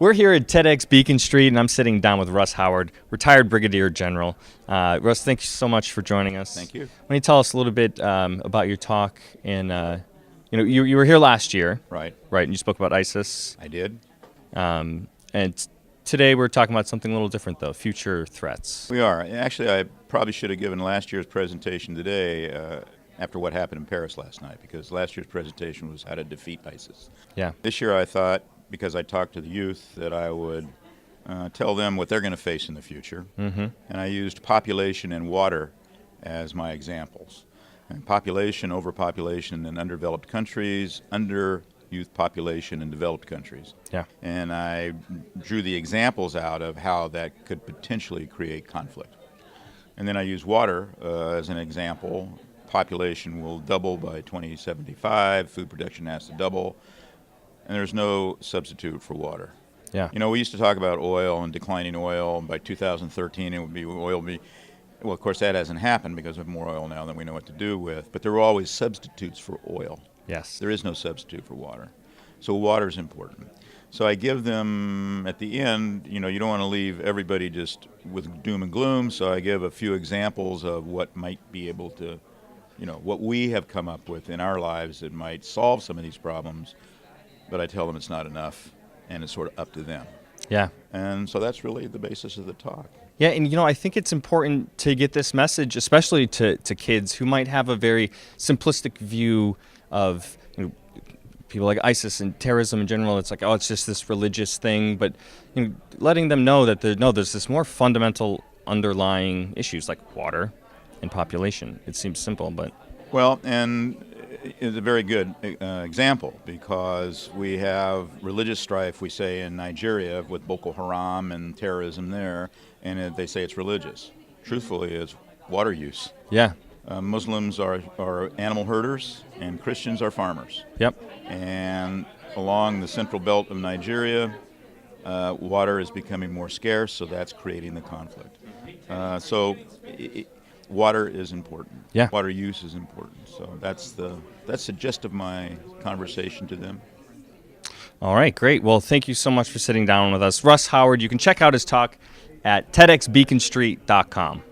We're here at TEDxBeaconStreet, and I'm sitting down with Russ Howard, retired Brigadier General. Russ, thank you so much for joining us. Thank you. Why don't you tell us a little bit about your talk? And you were here last year, Right. right? And you spoke about ISIS. I did. And today we're talking about something a little different, though: future threats. We are. Actually, I probably should have given last year's presentation today after what happened in Paris last night, because last year's presentation was how to defeat ISIS. Yeah. This year I thought, because I talked to the youth, that I would tell them what they're going to face in the future. Mm-hmm. And I used population and water as my examples. And population, overpopulation in underdeveloped countries, under-youth population in developed countries. Yeah. And I drew the examples out of how that could potentially create conflict. And then I used water as an example. Population will double by 2075, food production has to double, and there's no substitute for water. Yeah. You know, we used to talk about oil and declining oil, and by 2013 oil would be, well, of course that hasn't happened because we have more oil now than we know what to do with, but there were always substitutes for oil. Yes. There is no substitute for water. So water is important. So I give them, at the end, you don't want to leave everybody just with doom and gloom, so I give a few examples of what might be able to, what we have come up with in our lives that might solve some of these problems, but I tell them it's not enough, and it's sort of up to them. Yeah. And so that's really the basis of the talk. Yeah, and I think it's important to get this message, especially to kids who might have a very simplistic view of people like ISIS and terrorism in general. It's like, oh, it's just this religious thing, but letting them know that there's this more fundamental underlying issues like water and population. It seems simple, but well, and it's a very good example, because we have religious strife, we say, in Nigeria with Boko Haram and terrorism there, and they say it's religious. Truthfully, it's water use. Yeah. Muslims are animal herders, and Christians are farmers. Yep. And along the central belt of Nigeria, water is becoming more scarce, so that's creating the conflict. Water is important. Yeah. Water use is important. So that's the gist of my conversation to them. All right, great. Well, thank you so much for sitting down with us. Russ Howard, you can check out his talk at TEDxBeaconStreet.com.